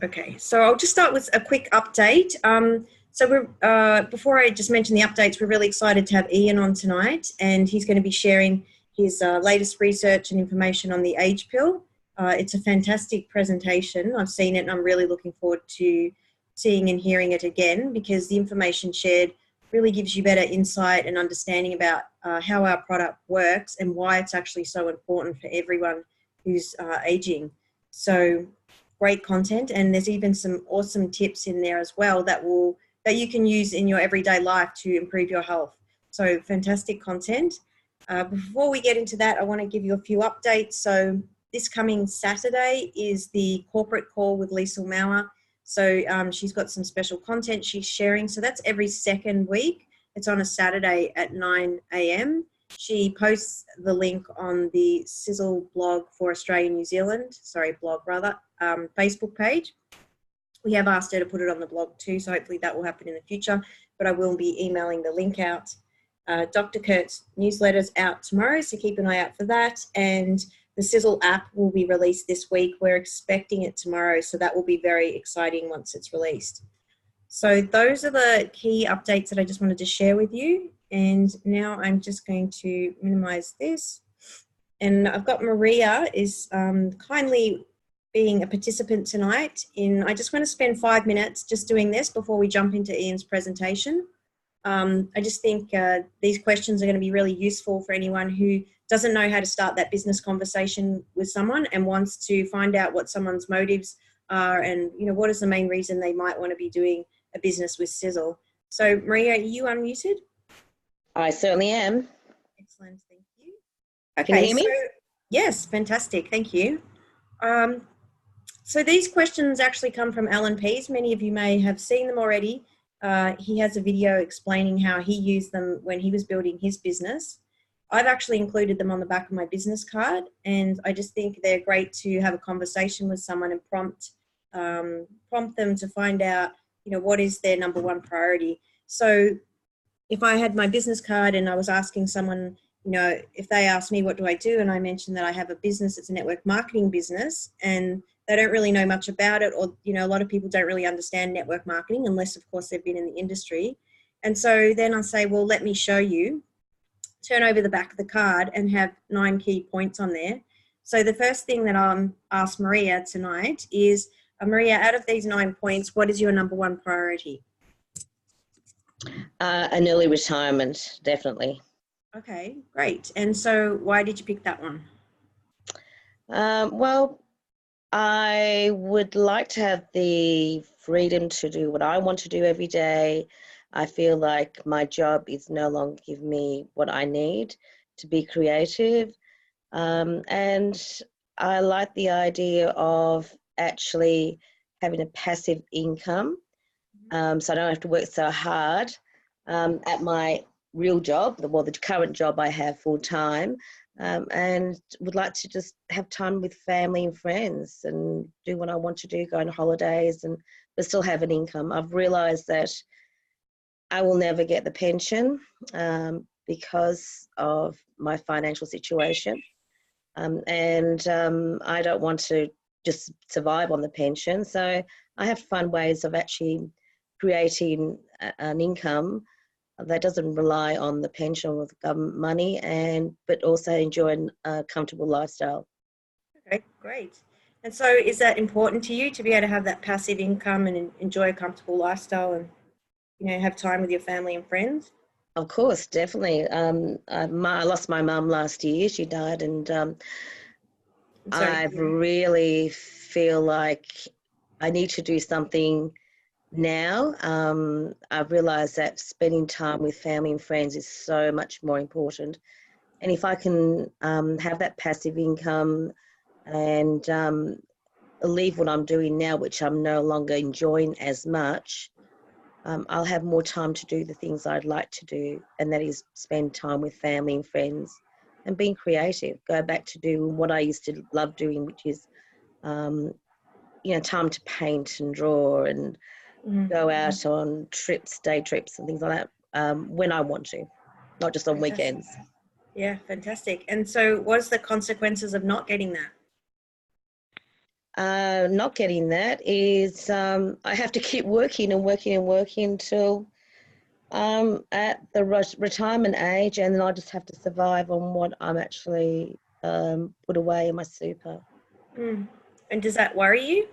Okay, so I'll just start with a quick update. Before I just mention the updates, we're really excited to have Ian on tonight, and he's going to be sharing his latest research and information on the age pill. It's a fantastic presentation. I've seen it, and I'm really looking forward to seeing and hearing it again, because the information shared really gives you better insight and understanding about how our product works and why it's actually so important for everyone who's aging. So great content, and there's even some awesome tips in there as well that you can use in your everyday life to improve your health. So fantastic content. Before we get into that, I want to give you a few updates. So this coming Saturday is the corporate call with Liesl Mauer. So she's got some special content she's sharing. So that's every second week. It's on a Saturday at 9 a.m. She posts the link on the Sizzle blog for Australia, New Zealand, Facebook page. We have asked her to put it on the blog too, so hopefully that will happen in the future, but I will be emailing the link out. Dr. Kurt's newsletter's out tomorrow, so keep an eye out for that. And the Sizzle app will be released this week. We're expecting it tomorrow, so that will be very exciting once it's released. So those are the key updates that I just wanted to share with you. And now I'm just going to minimize this. And I've got Maria is kindly being a participant tonight I just want to spend 5 minutes just doing this before we jump into Ian's presentation. I just think these questions are going to be really useful for anyone who doesn't know how to start that business conversation with someone and wants to find out what someone's motives are and, what is the main reason they might want to be doing a business with Sizzle. So Maria, are you unmuted? I certainly am. Excellent, thank you. Okay, can you hear me? Yes, fantastic, thank you. So these questions actually come from Alan Pease. Many of you may have seen them already. He has a video explaining how he used them when he was building his business. I've actually included them on the back of my business card, and I just think they're great to have a conversation with someone and prompt them to find out, what is their number one priority. So if I had my business card and I was asking someone, if they asked me, what do I do? And I mentioned that I have a business, it's a network marketing business, and they don't really know much about it, or, a lot of people don't really understand network marketing unless, of course, they've been in the industry. And so then I say, well, let me show you. Turn over the back of the card and have 9 key points on there. So the first thing that I'll ask Maria tonight is, Maria, out of these 9 points, what is your number one priority? An early retirement, definitely. Okay, great. And so why did you pick that one? Well, I would like to have the freedom to do what I want to do every day. I feel like my job is no longer giving me what I need to be creative. And I like the idea of actually having a passive income, so I don't have to work so hard at my real job, the current job I have full time, and would like to just have time with family and friends and do what I want to do, go on holidays, but still have an income. I've realised that I will never get the pension because of my financial situation. I don't want to just survive on the pension. So I have to find ways of actually creating an income that doesn't rely on the pension or the government money, but also enjoying a comfortable lifestyle. Okay, great. And so is that important to you to be able to have that passive income and enjoy a comfortable lifestyle and, have time with your family and friends? Of course, definitely. I lost my mum last year. She died, and I really feel like I need to do something now. I've realised that spending time with family and friends is so much more important. And if I can have that passive income and leave what I'm doing now, which I'm no longer enjoying as much, I'll have more time to do the things I'd like to do, and that is spend time with family and friends and being creative. Go back to do what I used to love doing, which is, time to paint and draw and go out on trips, day trips and things like that when I want to, not just on weekends. Yeah, fantastic. And so what's the consequences of not getting that? Not getting that is I have to keep working and working and working until I'm at the retirement age, and then I just have to survive on what I'm actually put away in my super. Mm. And does that worry you?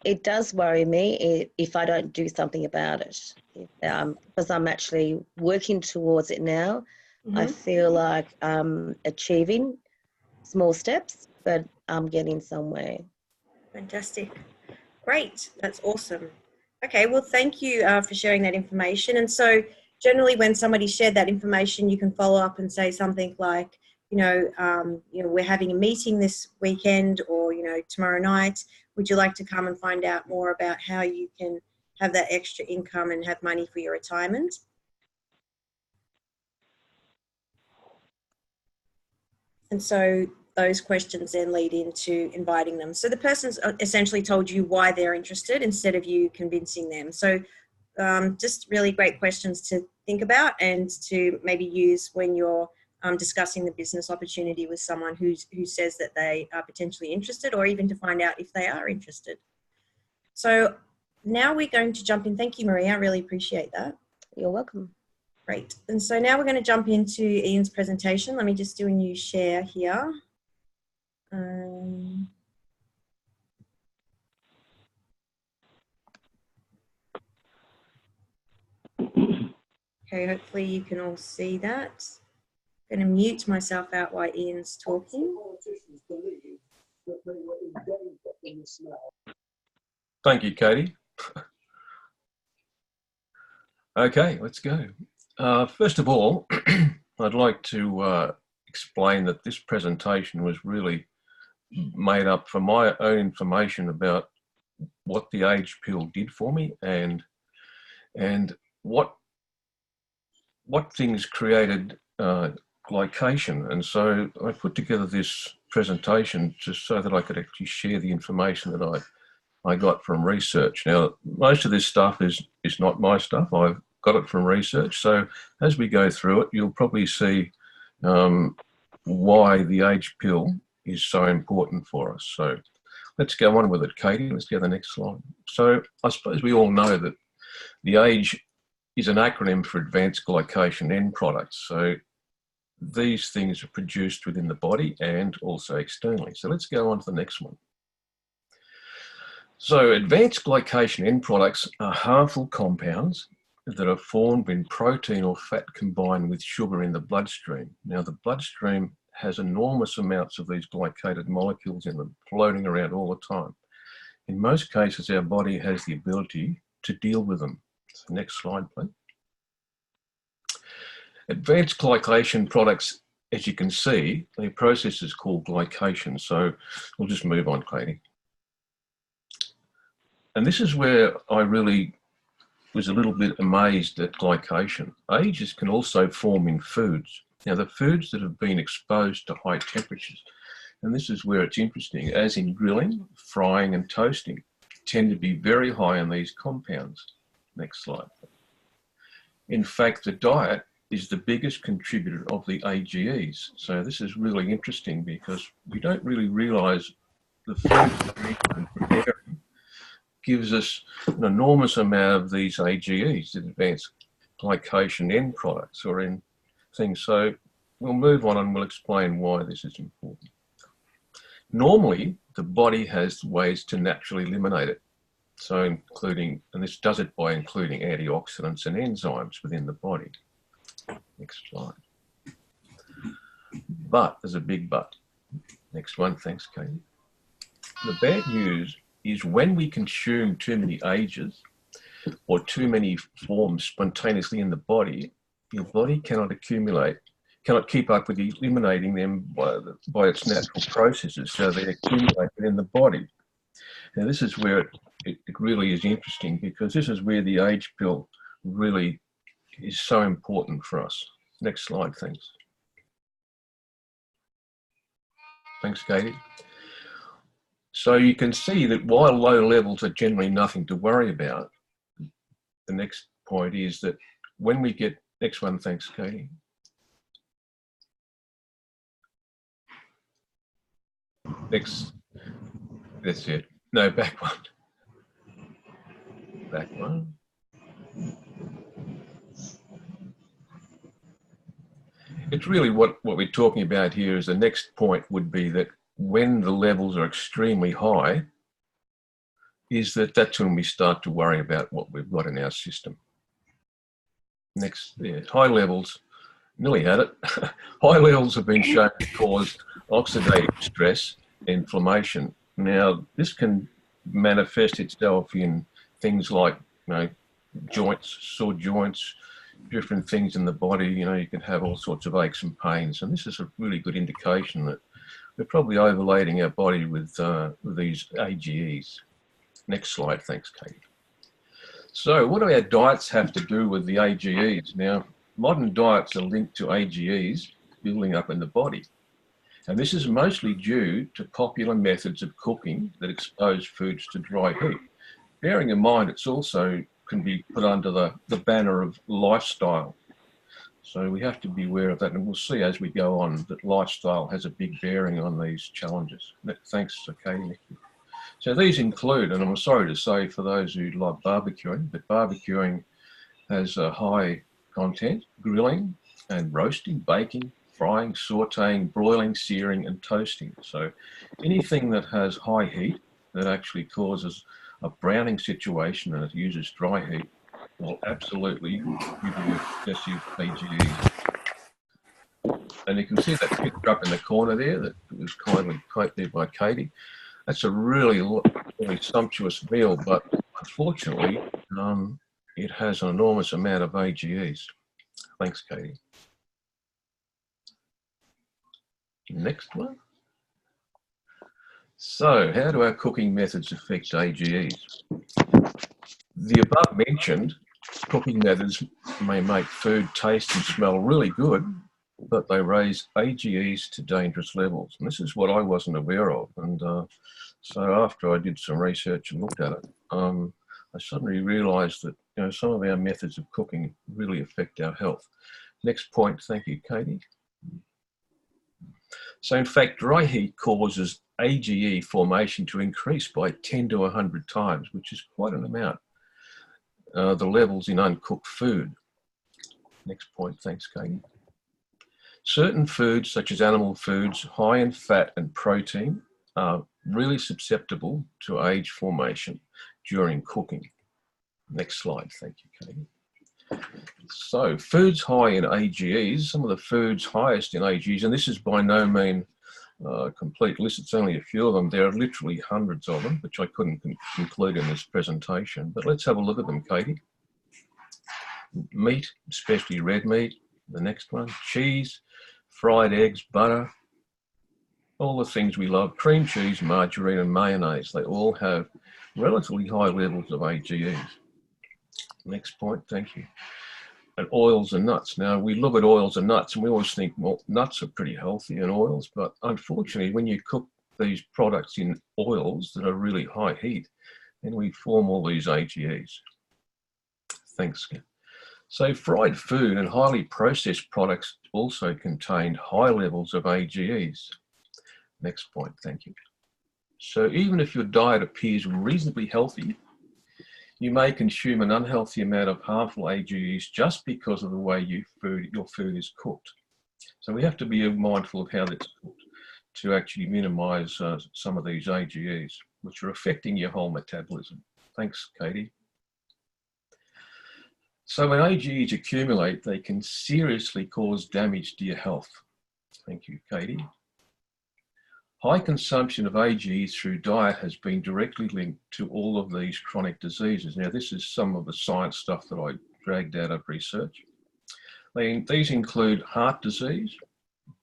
It does worry me if I don't do something about it, because I'm actually working towards it now. I feel like I'm achieving small steps, but I'm getting somewhere. Fantastic. Great. That's awesome. Okay. Well, thank you for sharing that information. And so generally when somebody shared that information, you can follow up and say something like, we're having a meeting this weekend or, tomorrow night. Would you like to come and find out more about how you can have that extra income and have money for your retirement? And so those questions then lead into inviting them. So the person's essentially told you why they're interested instead of you convincing them. So just really great questions to think about and to maybe use when you're discussing the business opportunity with someone who says that they are potentially interested, or even to find out if they are interested. So now we're going to jump in. Thank you, Maria. I really appreciate that. You're welcome. Great. And so now we're going to jump into Ian's presentation. Let me just do a new share here. Okay, hopefully you can all see that. I'm going to mute myself out while Ian's talking. Thank you, Katie. Okay, let's go. First of all, I'd like to explain that this presentation was really made up for my own information about what the age pill did for me and what things created glycation. And so I put together this presentation just so that I could actually share the information that I got from research. Now, most of this stuff is not my stuff. I've got it from research. So as we go through it, you'll probably see why the age pill is so important for us. So let's go on with it, Katie. Let's go to the next slide. So I suppose we all know that the age is an acronym for advanced glycation end products. So these things are produced within the body and also externally. So let's go on to the next one. So advanced glycation end products are harmful compounds that are formed when protein or fat combine with sugar in the bloodstream. Now, the bloodstream has enormous amounts of these glycated molecules in them, floating around all the time. In most cases, our body has the ability to deal with them. So next slide, please. Advanced glycation products, as you can see, their process is called glycation. So we'll just move on, Katie. And this is where I really was a little bit amazed at glycation. Ages can also form in foods. Now, the foods that have been exposed to high temperatures, and this is where it's interesting, as in grilling, frying and toasting, tend to be very high in these compounds. Next slide. In fact, the diet is the biggest contributor of the AGEs. So this is really interesting because we don't really realise the food gives us an enormous amount of these AGEs, advanced glycation end products, or in things. So we'll move on and we'll explain why this is important. Normally, the body has ways to naturally eliminate it. So including, and this does it by including antioxidants and enzymes within the body. Next slide. But, there's a big but. Next one, thanks, Katie. The bad news is when we consume too many ages or too many forms spontaneously in the body, your body cannot keep up with eliminating them by its natural processes, so they accumulate within the body. Now this is where it really is interesting, because this is where the age pill really is so important for us. Next slide, thanks. Thanks, Katie. So you can see that while low levels are generally nothing to worry about, the next point is that when we get, next one, thanks, Katie. Next That's it. No, back one. Back one. It's really what we're talking about here is the next point would be that when the levels are extremely high, that's when we start to worry about what we've got in our system. Next, yeah, high levels, nearly had it. High levels have been shown to cause oxidative stress, inflammation. Now, this can manifest itself in things like, joints, sore joints, different things in the body. You can have all sorts of aches and pains, and this is a really good indication that we're probably overloading our body with these AGEs. Next slide, thanks, Katie. So what do our diets have to do with the AGEs? Now, modern diets are linked to AGEs building up in the body. And this is mostly due to popular methods of cooking that expose foods to dry heat. Bearing in mind, it's also can be put under the banner of lifestyle. So we have to be aware of that, and we'll see as we go on that lifestyle has a big bearing on these challenges. Thanks, Katie. So these include, and I'm sorry to say for those who love barbecuing, but barbecuing has a high content, grilling and roasting, baking, frying, sauteing, broiling, searing and toasting. So anything that has high heat that actually causes a browning situation and it uses dry heat will absolutely give you excessive AGEs. And you can see that picture up in the corner there that was kindly quoted there by Katie. That's a really sumptuous meal, but unfortunately, it has an enormous amount of AGEs. Thanks, Katie. Next one. So, how do our cooking methods affect AGEs? The above mentioned cooking methods may make food taste and smell really good, but they raise AGEs to dangerous levels. And this is what I wasn't aware of. And so after I did some research and looked at it, I suddenly realized that some of our methods of cooking really affect our health. Next point, thank you, Katie. So in fact, dry heat causes AGE formation to increase by 10 to 100 times, which is quite an amount. The levels in uncooked food. Next point, thanks, Katie. Certain foods, such as animal foods, high in fat and protein, are really susceptible to age formation during cooking. Next slide, thank you, Katie. So, foods high in AGEs, some of the foods highest in AGEs, and this is by no means a complete list, it's only a few of them. There are literally hundreds of them, which I couldn't include in this presentation, but let's have a look at them, Katie. Meat, especially red meat, the next one, cheese, fried eggs, butter, all the things we love, cream cheese, margarine and mayonnaise, they all have relatively high levels of AGEs. Next point, thank you. And oils and nuts. Now, we look at oils and nuts and we always think, well, nuts are pretty healthy in oils, but unfortunately, when you cook these products in oils that are really high heat, then we form all these AGEs. Thanks. So fried food and highly processed products also contain high levels of AGEs. Next point, thank you. So even if your diet appears reasonably healthy, you may consume an unhealthy amount of harmful AGEs just because of the way your food is cooked. So we have to be mindful of how it's cooked to actually minimize some of these AGEs, which are affecting your whole metabolism. Thanks, Katie. So when AGEs accumulate, they can seriously cause damage to your health. Thank you, Katie. High consumption of AGEs through diet has been directly linked to all of these chronic diseases. Now, this is some of the science stuff that I dragged out of research. These include heart disease,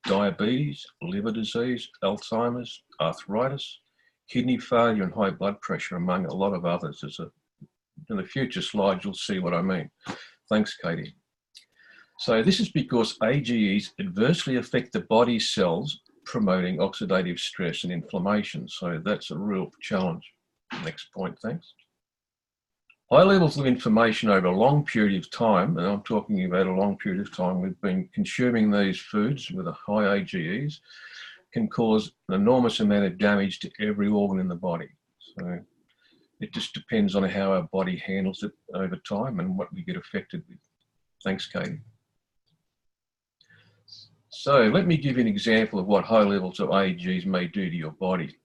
diabetes, liver disease, Alzheimer's, arthritis, kidney failure and high blood pressure, among a lot of others. In the future slides, you'll see what I mean. Thanks, Katie. So this is because AGEs adversely affect the body cells, promoting oxidative stress and inflammation. So that's a real challenge. Next point, thanks. High levels of inflammation over a long period of time, and I'm talking about a long period of time, we've been consuming these foods with a high AGEs, can cause an enormous amount of damage to every organ in the body. So it just depends on how our body handles it over time and what we get affected with. Thanks, Katie. So let me give you an example of what high levels of AGs may do to your body.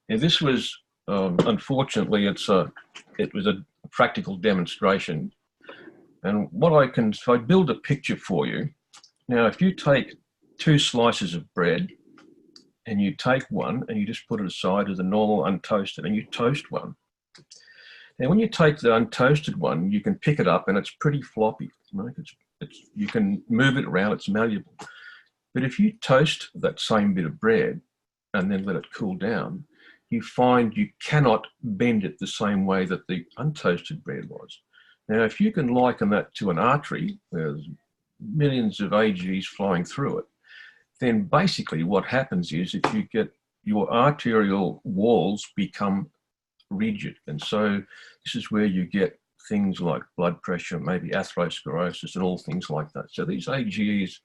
Now this was, unfortunately, it was a practical demonstration. And if I build a picture for you, now if you take 2 slices of bread and you take one and you just put it aside as a normal untoasted and you toast one. Now when you take the untoasted one, you can pick it up and it's pretty floppy. Right? You can move it around, it's malleable. But if you toast that same bit of bread and then let it cool down, you find you cannot bend it the same way that the untoasted bread was. Now, if you can liken that to an artery, there's millions of AGs flowing through it, then basically what happens is if you get your arterial walls become rigid. And so this is where you get things like blood pressure, maybe atherosclerosis and all things like that. So these AGEs,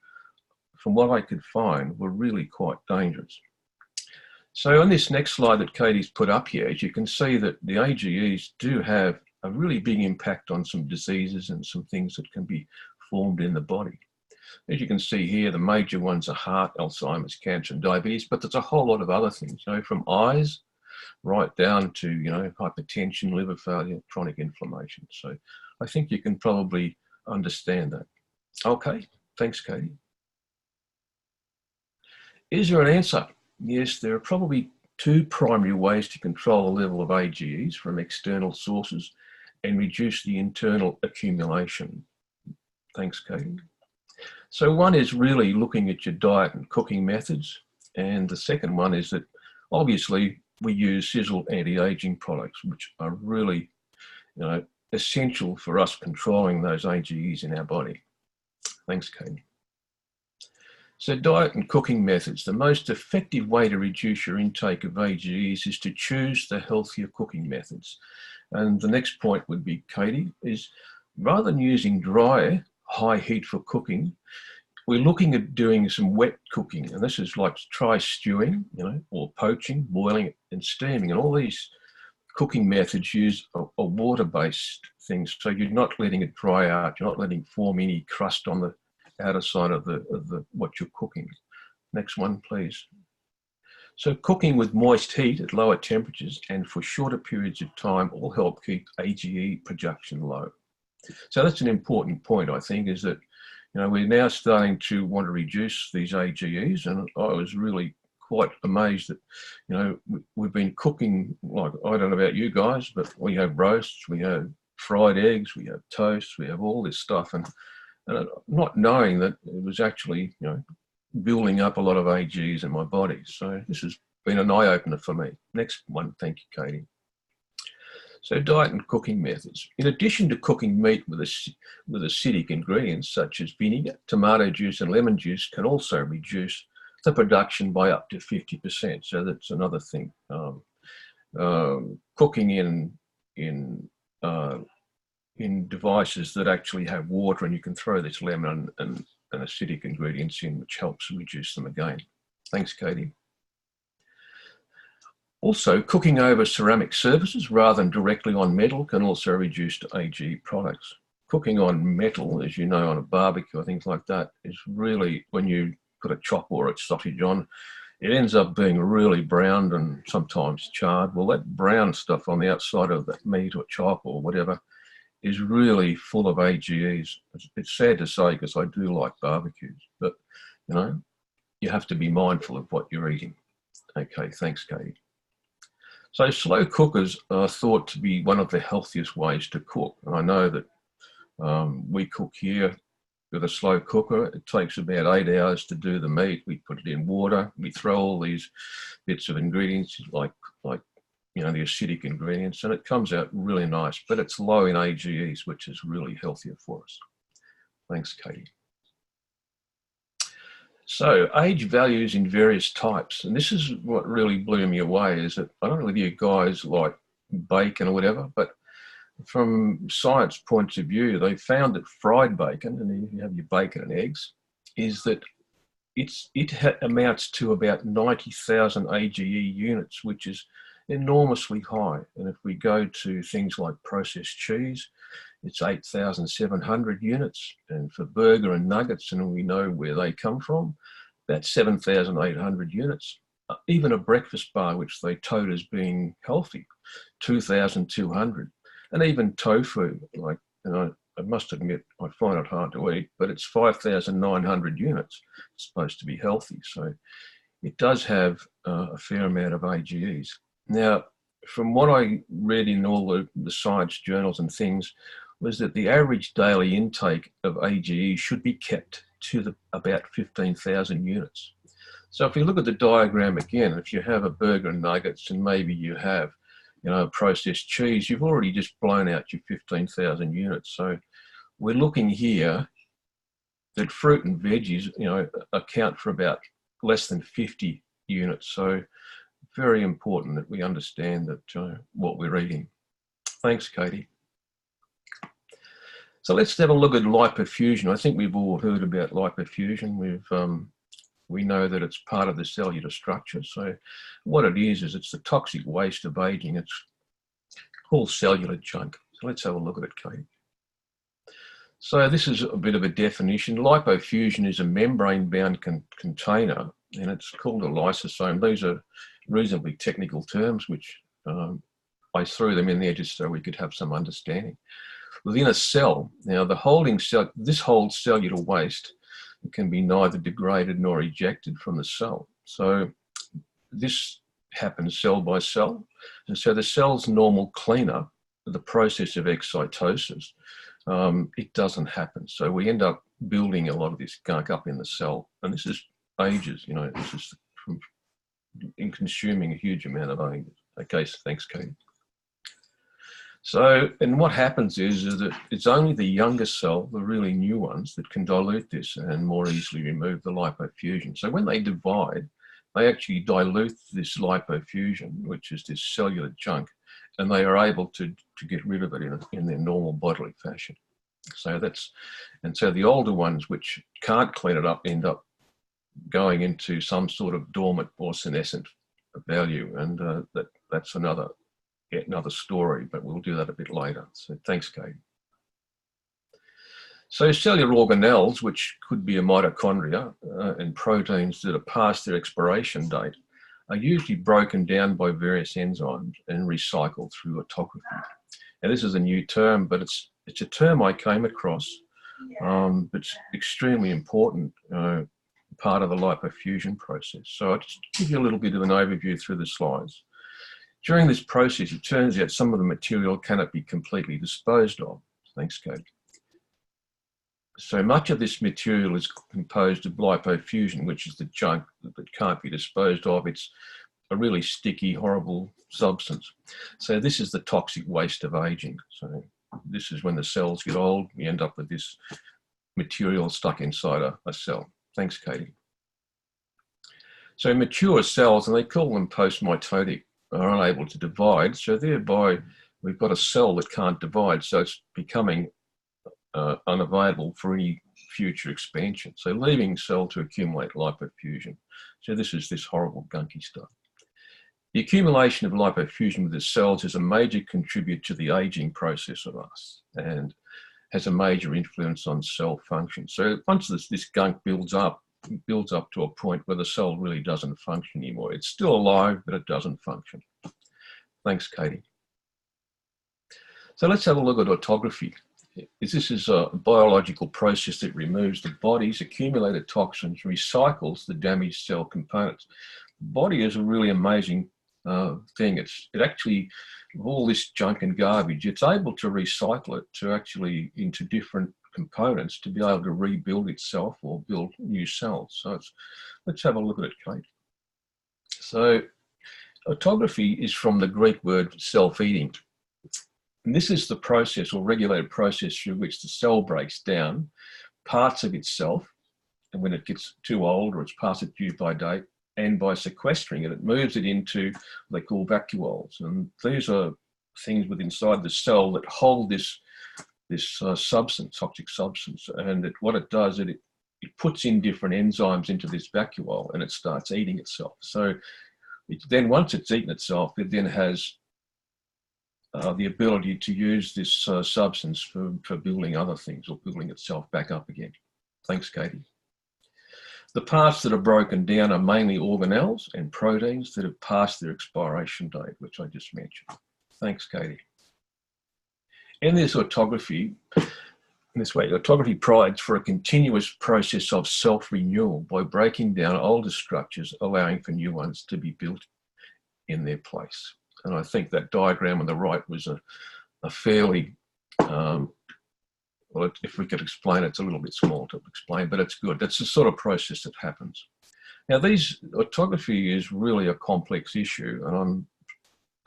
from what I could find, were really quite dangerous. So on this next slide that Katie's put up here, as you can see that the AGEs do have a really big impact on some diseases and some things that can be formed in the body. As you can see here, the major ones are heart, Alzheimer's, cancer, and diabetes, but there's a whole lot of other things, from eyes right down to, hypertension, liver failure, chronic inflammation. So I think you can probably understand that. Okay, thanks, Katie. Is there an answer? Yes, there are probably 2 primary ways to control the level of AGEs from external sources and reduce the internal accumulation. Thanks, Katie. So one is really looking at your diet and cooking methods. And the second one is that obviously we use sizzle anti-aging products, which are really, essential for us controlling those AGEs in our body. Thanks, Katie. So diet and cooking methods. The most effective way to reduce your intake of AGEs is to choose the healthier cooking methods. And the next point would be, Katie, is rather than using dry, high heat for cooking, we're looking at doing some wet cooking. And this is like try stewing, or poaching, boiling and steaming. And all these cooking methods use a water-based thing. So you're not letting it dry out. You're not letting it form any crust on the outer side of what you're cooking. Next one, please. So cooking with moist heat at lower temperatures and for shorter periods of time all help keep AGE production low. So that's an important point, I think, is that, we're now starting to want to reduce these AGEs, and I was really quite amazed that, we've been cooking, like, I don't know about you guys, but we have roasts, we have fried eggs, we have toast, we have all this stuff, and not knowing that it was actually, building up a lot of AGs in my body. So this has been an eye-opener for me. Next one, thank you, Katie. So diet and cooking methods. In addition to cooking meat with acidic ingredients such as vinegar, tomato juice and lemon juice can also reduce the production by up to 50%. So that's another thing. Cooking in devices that actually have water, and you can throw this lemon and acidic ingredients in, which helps reduce them again. Thanks, Katie. Also, cooking over ceramic surfaces rather than directly on metal can also reduce AGE products. Cooking on metal, as you know, on a barbecue or things like that, is really, when you put a chop or a sausage on, it ends up being really browned and sometimes charred. Well, that brown stuff on the outside of that meat or chop or whatever is really full of AGEs. It's sad to say because I do like barbecues, but you have to be mindful of what you're eating. Okay, thanks, Katie. So slow cookers are thought to be one of the healthiest ways to cook. And I know that we cook here with a slow cooker. It takes about 8 hours to do the meat. We put it in water. We throw all these bits of ingredients like the acidic ingredients, and it comes out really nice, but it's low in AGEs, which is really healthier for us. Thanks, Katie. So age values in various types, and this is what really blew me away, is that I don't know whether you guys like bacon or whatever, but from science points of view, they found that fried bacon, and you have your bacon and eggs, is that amounts to about 90,000 AGE units, which is enormously high. And if we go to things like processed cheese, it's 8,700 units. And for burger and nuggets, and we know where they come from, that's 7,800 units. Even a breakfast bar, which they tote as being healthy, 2,200. And even tofu, like, I must admit, I find it hard to eat, but it's 5,900 units. It's supposed to be healthy. So it does have a fair amount of AGEs. Now, from what I read in all the science journals and things, was that the average daily intake of AGE should be kept to about 15,000 units. So if you look at the diagram again, if you have a burger and nuggets and maybe you have, processed cheese, you've already just blown out your 15,000 units. So we're looking here that fruit and veggies, account for about less than 50 units. So very important that we understand that what we're eating. Thanks, Katie. So let's have a look at lipofusion. I think we've all heard about lipofusion. We know that it's part of the cellular structure. So what it is it's the toxic waste of aging. It's called cellular junk. So let's have a look at it, Katie. So this is a bit of a definition. Lipofusion is a membrane-bound container, and it's called a lysosome. These are reasonably technical terms, which I threw them in there just so we could have some understanding. Within a cell, now this holds cellular waste. It can be neither degraded nor ejected from the cell. So this happens cell by cell. And so the cell's normal cleanup, the process of excitosis, it doesn't happen. So we end up building a lot of this gunk up in the cell. And this is ages, this is in consuming a huge amount of ages. Okay, so thanks, Katie. So, and what happens is that it's only the younger cell, the really new ones, that can dilute this and more easily remove the lipofusion. So when they divide, they actually dilute this lipofusion, which is this cellular junk, and they are able to get rid of it in their normal bodily fashion. So so the older ones, which can't clean it up, end up going into some sort of dormant or senescent value, and that's another story, but we'll do that a bit later. So thanks, Kate. So cellular organelles, which could be a mitochondria and proteins that are past their expiration date, are usually broken down by various enzymes and recycled through autography. And this is a new term, but it's a term I came across. It's extremely important part of the lipofusion process. So I'll just give you a little bit of an overview through the slides. During this process, it turns out some of the material cannot be completely disposed of. Thanks, Kate. So much of this material is composed of lipofusion, which is the junk that can't be disposed of. It's a really sticky, horrible substance. So this is the toxic waste of aging. So this is when the cells get old, we end up with this material stuck inside a cell. Thanks, Katie. So mature cells, and they call them post-mitotic, are unable to divide, so thereby we've got a cell that can't divide, so it's becoming unavailable for any future expansion, so leaving cell to accumulate lipofusion. So this is this horrible gunky stuff. The accumulation of lipofusion with the cells is a major contributor to the aging process of us and has a major influence on cell function. So once this gunk builds up to a point where the cell really doesn't function anymore. It's still alive, but it doesn't function. Thanks, Katie. So let's have a look at autography. This is a biological process that removes the body's accumulated toxins, recycles the damaged cell components. The body is a really amazing thing. It actually, of all this junk and garbage, it's able to recycle it to actually into different components to be able to rebuild itself or build new cells. So let's have a look at it, Kate. So autography is from the Greek word self-eating. And this is the process or regulated process through which the cell breaks down parts of itself, and when it gets too old or it's past its due-by date, and by sequestering it, it moves it into what they call vacuoles. And these are things within inside the cell that hold this substance, toxic substance, and what it does, it it puts in different enzymes into this vacuole and it starts eating itself. So then once it's eaten itself, it then has the ability to use this substance for building other things or building itself back up again. Thanks, Katie. The parts that are broken down are mainly organelles and proteins that have passed their expiration date, which I just mentioned. Thanks, Katie. In this autography, autography provides for a continuous process of self-renewal by breaking down older structures, allowing for new ones to be built in their place. And I think that diagram on the right was a fairly, well, if we could explain, it's a little bit small to explain, but it's good. That's the sort of process that happens. Now, autography is really a complex issue, and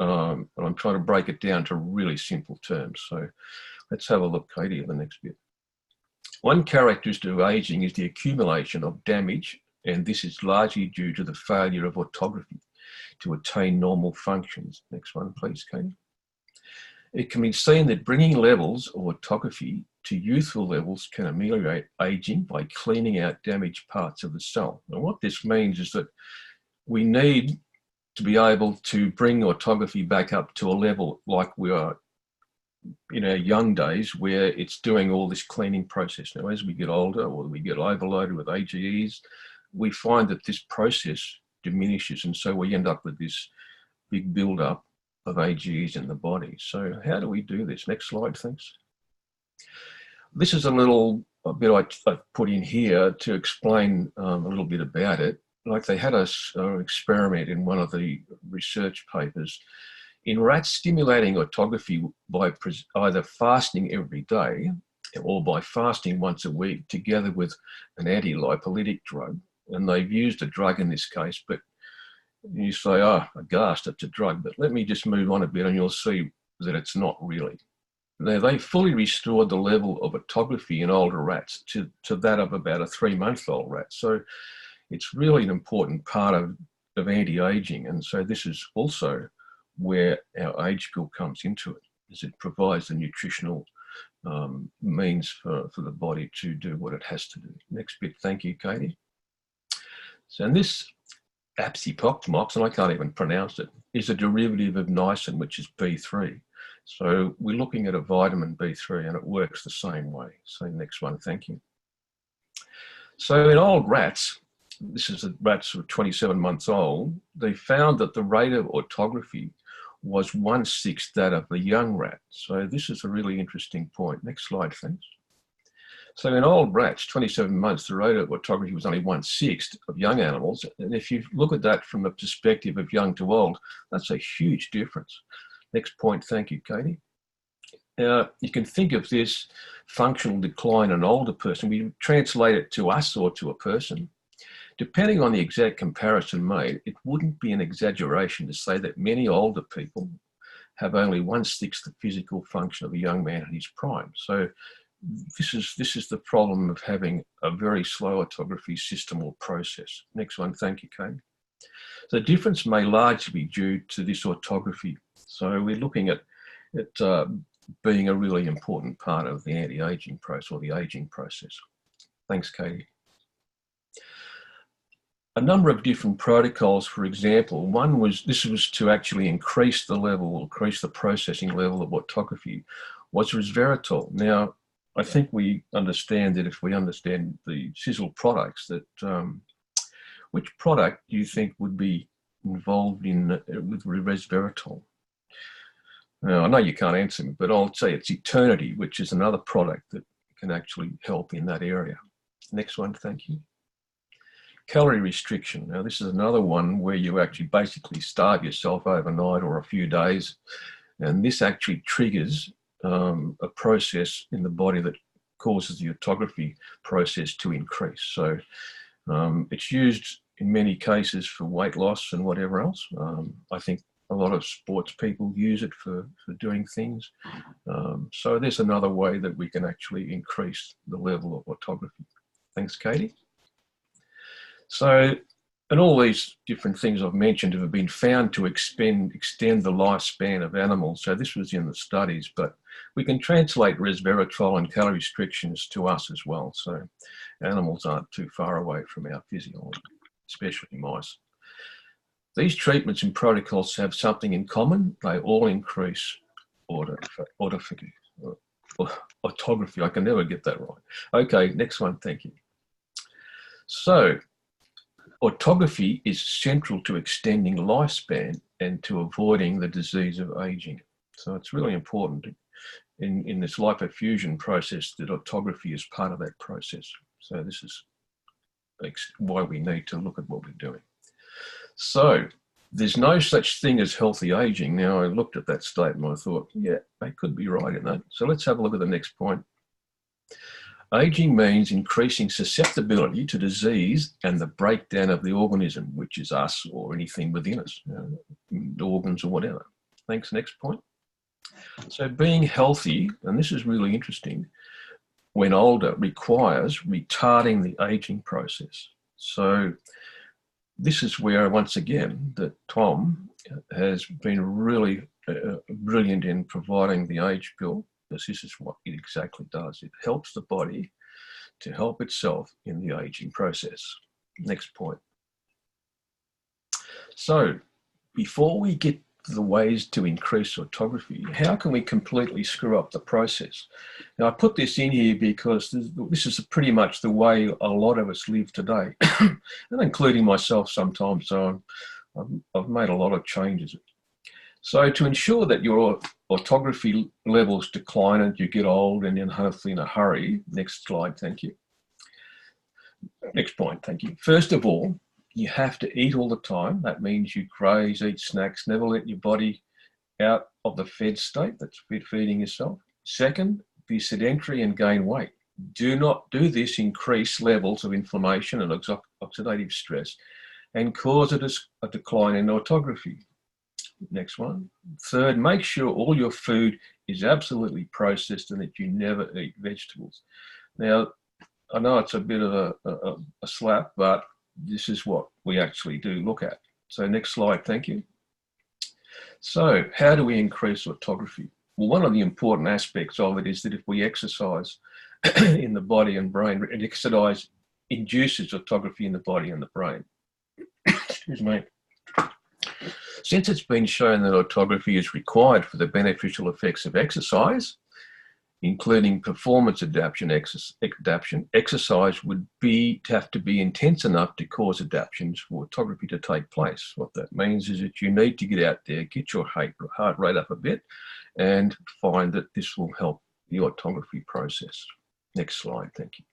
I'm trying to break it down to really simple terms. So let's have a look, Katie, at the next bit. One characteristic of aging is the accumulation of damage, and this is largely due to the failure of autography to attain normal functions. Next one, please, Katie. It can be seen that bringing levels of autography to youthful levels can ameliorate aging by cleaning out damaged parts of the cell. And what this means is that we need to be able to bring autography back up to a level like we are in our young days, where it's doing all this cleaning process. Now, as we get older or we get overloaded with AGEs, we find that this process diminishes, and so we end up with this big build-up of AGEs in the body. So how do we do this? Next slide, thanks. This is a bit I put in here to explain a little bit about it. Like, they had an experiment in one of the research papers. In rats, stimulating autography by either fasting every day or by fasting once a week together with an anti-lipolytic drug. And they've used a drug in this case, but you say, oh, aghast, it's a drug. But let me just move on a bit and you'll see that it's not really. Now, they fully restored the level of autography in older rats to that of about a 3-month-old rat. So it's really an important part of anti-aging. And so this is also where our age pill comes into it, is it provides the nutritional means for the body to do what it has to do. Next bit, thank you, Katie. So, and this apsipoctamox, and I can't even pronounce it, is a derivative of niacin, which is B3. So we're looking at a vitamin B3 and it works the same way. So next one, thank you. So in old rats, this is rats who are 27 months old, they found that the rate of autography was 1/6 that of the young rat. So this is a really interesting point. Next slide, thanks. So in old rats, 27 months, the rate of autography was only 1/6 of young animals. And if you look at that from the perspective of young to old, that's a huge difference. Next point, thank you, Katie. Now, you can think of this functional decline in an older person. We translate it to us or to a person. Depending on the exact comparison made, it wouldn't be an exaggeration to say that many older people have only 1/6 the physical function of a young man in his prime. So this is the problem of having a very slow autography system or process. Next one, thank you, Kate. The difference may largely be due to this autography. So we're looking at it being a really important part of the anti-aging process or the aging process. Thanks, Katie. A number of different protocols, for example, this was to actually increase the level, increase the processing level of autography, was resveratrol. Now, I think we understand that if we understand the CISL products, that which product do you think would be involved in with resveratrol? Now, I know you can't answer me, but I'll say it's Eternity, which is another product that can actually help in that area. Next one, thank you. Calorie restriction. Now, this is another one where you actually basically starve yourself overnight or a few days, and this actually triggers a process in the body that causes the autography process to increase. So it's used in many cases for weight loss and whatever else. I think a lot of sports people use it for doing things. So there's another way that we can actually increase the level of autography. Thanks, Katie. So And all these different things I've mentioned have been found to extend the lifespan of animals. So this was in the studies, but we can translate resveratrol and calorie restrictions to us as well. So animals aren't too far away from our physiology, especially mice. These treatments and protocols have something in common. They all increase autophagy. Autography, I can never get that right. Okay, next one, thank you. So, autography is central to extending lifespan and to avoiding the disease of aging. So it's really important in this lipofusion process that autography is part of that process. So this is why we need to look at what we're doing. So there's no such thing as healthy aging. Now, I looked at that statement and I thought, yeah, they could be right in that. So let's have a look at the next point. Aging means increasing susceptibility to disease and the breakdown of the organism, which is us or anything within us, organs or whatever. Thanks, next point. So being healthy, and this is really interesting, when older requires retarding the aging process. So this is where, once again, that Tom has been really brilliant in providing the age pill, because this is what it exactly does. It helps the body to help itself in the aging process. Next point. So before we get to the ways to increase autography, how can we completely screw up the process? Now, I put this in here because this is pretty much the way a lot of us live today, and including myself sometimes. So I've made a lot of changes. So to ensure that your autography levels decline as you get old and then hopefully in a hurry, next slide, thank you. Next point, thank you. First of all, you have to eat all the time. That means you graze, eat snacks, never let your body out of the fed state, that's feeding yourself. Second, be sedentary and gain weight. Do not do this, increase levels of inflammation and oxidative stress and cause a decline in autography. Next one. Third, make sure all your food is absolutely processed and that you never eat vegetables. Now, I know it's a bit of a slap, but this is what we actually do look at. So next slide, thank you. So how do we increase autography? Well, one of the important aspects of it is that if we exercise in the body and brain, and exercise induces autography in the body and the brain. Excuse me. Since it's been shown that autography is required for the beneficial effects of exercise, including performance adaptation, exercise would have to be intense enough to cause adaptations for autography to take place. What that means is that you need to get out there, get your heart rate up a bit, and find that this will help the autography process. Next slide, thank you.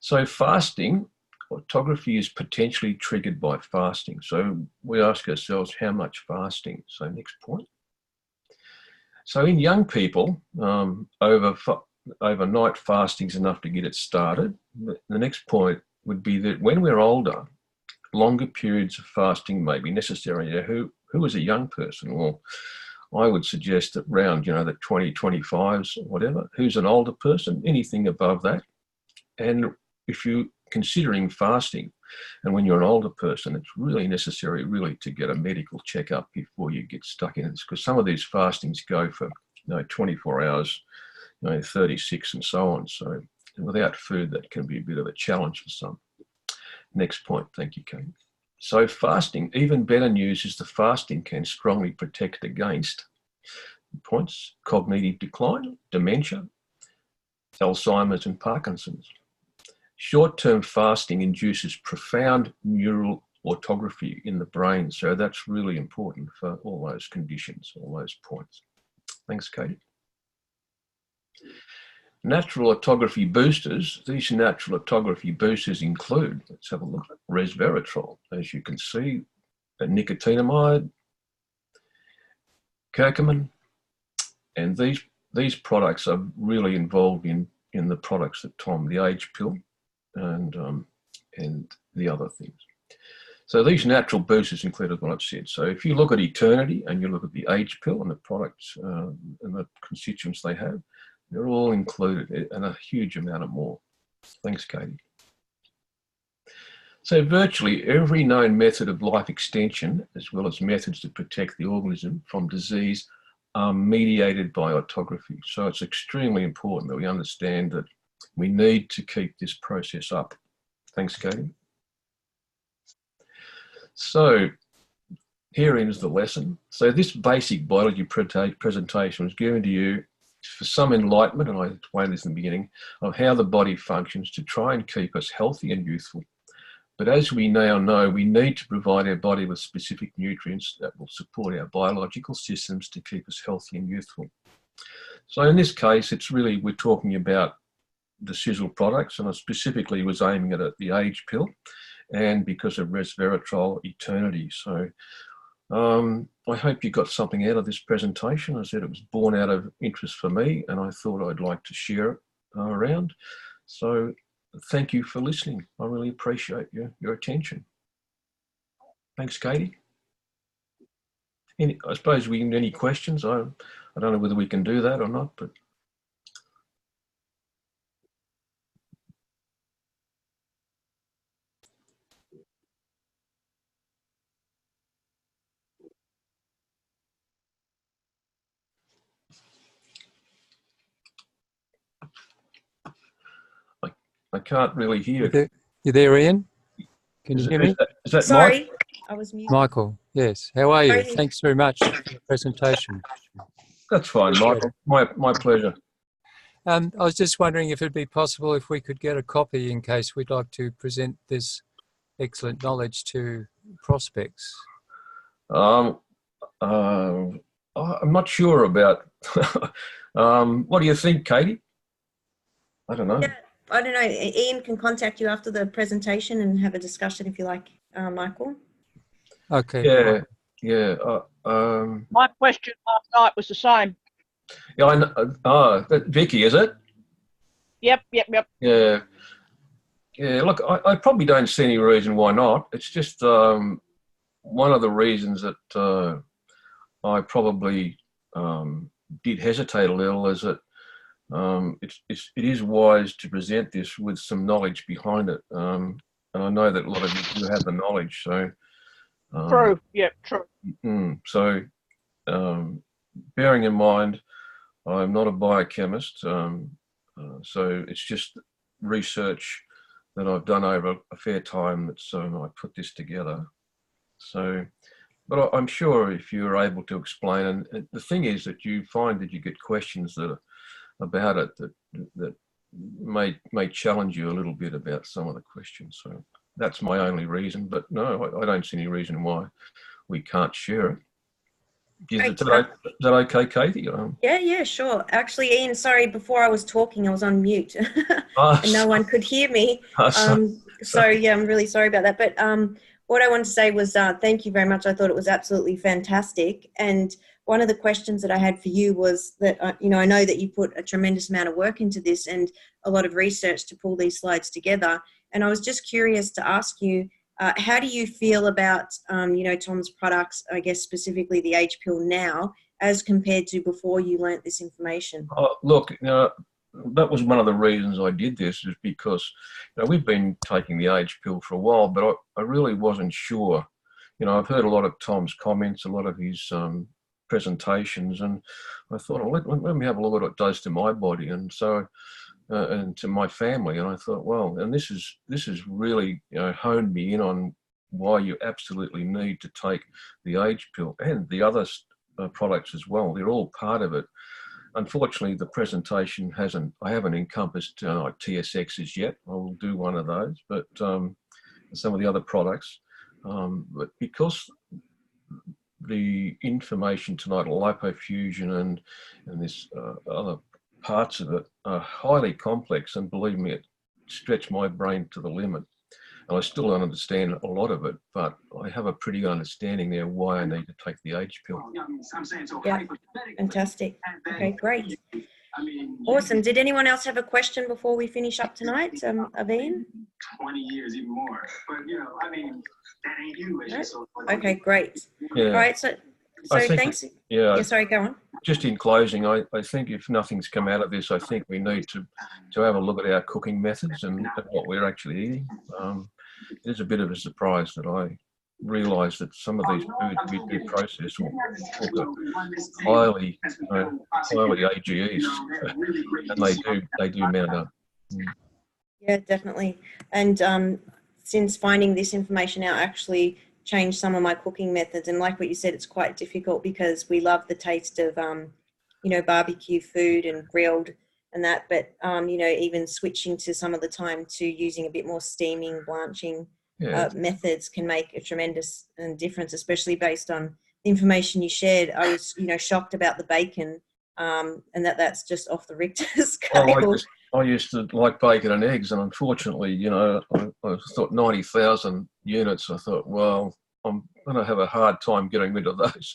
So fasting, autography is potentially triggered by fasting. So we ask ourselves, how much fasting? So next point. So in young people, overnight fasting is enough to get it started. The next point would be that when we're older, longer periods of fasting may be necessary. Now, who is a young person? Well, I would suggest that around, the 20, 25s, whatever. Who's an older person? Anything above that. And if you're considering fasting, and when you're an older person, it's really necessary to get a medical checkup before you get stuck in it, because some of these fastings go for 24 hours, 36 and so on. So without food, that can be a bit of a challenge for some. Next point, thank you, Kate. So fasting, even better news is the fasting can strongly protect against points, cognitive decline, dementia, Alzheimer's and Parkinson's. Short-term fasting induces profound neural autography in the brain. So that's really important for all those conditions, all those points. Thanks, Katie. Natural autography boosters. These natural autography boosters include, let's have a look, resveratrol. As you can see, nicotinamide, curcumin, and these products are really involved in the products that Tom, the age pill, and the other things. So these natural boosters include what I've said. So if you look at Eternity and you look at the age pill and the products and the constituents they have, they're all included and a huge amount of more. Thanks, Katie. So virtually every known method of life extension, as well as methods to protect the organism from disease, are mediated by autography. So it's extremely important that we understand that we need to keep this process up. Thanks, Katie. So herein is the lesson. So this basic biology presentation was given to you for some enlightenment, and I explained this in the beginning, of how the body functions to try and keep us healthy and youthful. But as we now know, we need to provide our body with specific nutrients that will support our biological systems to keep us healthy and youthful. So in this case, it's really, we're talking about the Sizzle products, and I specifically was aiming at the age pill, and because of resveratrol eternity. So I hope you got something out of this presentation. I said it was born out of interest for me, and I thought I'd like to share it around. So thank you for listening. I really appreciate your attention. Thanks, Katie. I suppose we can, any questions? I don't know whether we can do that or not, but. I can't really hear. You there, Ian? Can you hear me? Is that Sorry, Mike? I was muted. Michael, yes. How are you? Sorry. Thanks very much for the presentation. That's fine, Michael. My pleasure. I was just wondering if it'd be possible if we could get a copy in case we'd like to present this excellent knowledge to prospects. I'm not sure about. What do you think, Katie? I don't know. Yeah, I don't know. Ian can contact you after the presentation and have a discussion if you like, Michael. Okay. Yeah, yeah. My question last night was the same. Yeah, I know. Vicky, is it? Yep. Yeah. Yeah, look, I probably don't see any reason why not. It's just one of the reasons that I probably did hesitate a little is that it is wise to present this with some knowledge behind it. And I know that a lot of you do have the knowledge. So True. Yeah, true. So bearing in mind, I'm not a biochemist. So it's just research that I've done over a fair time that's I put this together. So, but I'm sure if you're able to explain, and the thing is that you find that you get questions that are about it that may challenge you a little bit about some of the questions. So that's my only reason. But no, I don't see any reason why we can't share it. Is that okay, Katie? Yeah, sure. Actually, Ian, sorry, before I was talking, I was on mute and no one could hear me. So yeah, I'm really sorry about that. But what I wanted to say was thank you very much. I thought it was absolutely fantastic. And one of the questions that I had for you was that, I know that you put a tremendous amount of work into this and a lot of research to pull these slides together. And I was just curious to ask you, how do you feel about, Tom's products, I guess specifically the age pill now, as compared to before you learnt this information? Look, that was one of the reasons I did this, is because we've been taking the age pill for a while, but I really wasn't sure. I've heard a lot of Tom's comments, a lot of his presentations, and I thought, let me have a look at what it does to my body, and so and to my family. And I thought, well, and this is really honed me in on why you absolutely need to take the age pill and the other products as well. They're all part of it. Unfortunately, the presentation I haven't encompassed TSXs yet. I will do one of those, but some of the other products. But because the information tonight, lipofusion and this other parts of it are highly complex, and believe me, it stretched my brain to the limit. And I still don't understand a lot of it, but I have a pretty good understanding there why I need to take the age pill. Yeah, fantastic. Okay, great. Awesome. Did anyone else have a question before we finish up tonight, Aveen? 20 years, even more. But that ain't you. No? Okay, great. Yeah. All right, so thanks. Yeah, sorry, go on. Just in closing, I think if nothing's come out of this, I think we need to have a look at our cooking methods and what we're actually eating. it is a bit of a surprise that I realise that some of these foods we do process will highly, highly AGEs, and they do mount up. Yeah, definitely. And since finding this information out, actually changed some of my cooking methods. And like what you said, it's quite difficult because we love the taste of, you know, barbecue food and grilled and that. But, you know, even switching to some of the time to using a bit more steaming, blanching methods can make a tremendous difference, especially based on the information you shared. I was, you know, shocked about the bacon and that's just off the Richter scale. Well, I used to like bacon and eggs, and unfortunately, you know, I thought 90,000 units. I thought, well, I'm going to have a hard time getting rid of those.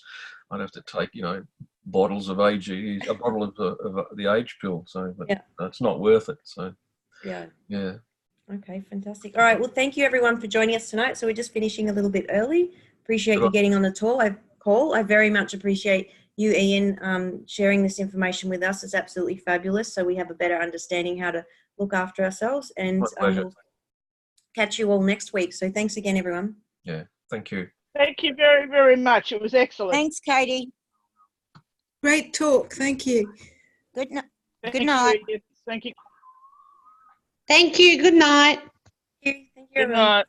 I'd have to take, you know, bottles of AG, a bottle of the age pill. So but it's not worth it. So yeah. Okay, fantastic. All right. Well, thank you everyone for joining us tonight. So we're just finishing a little bit early. Appreciate you getting on the call. I very much appreciate you, Ian, sharing this information with us. Is absolutely fabulous. So we have a better understanding how to look after ourselves, and we'll catch you all next week. So thanks again, everyone. Yeah, thank you. Thank you very, very much. It was excellent. Thanks, Katie. Great talk. Thank you. Good night. Thank you. Thank you. Thank you. Good night. Thank you Good everyone. night.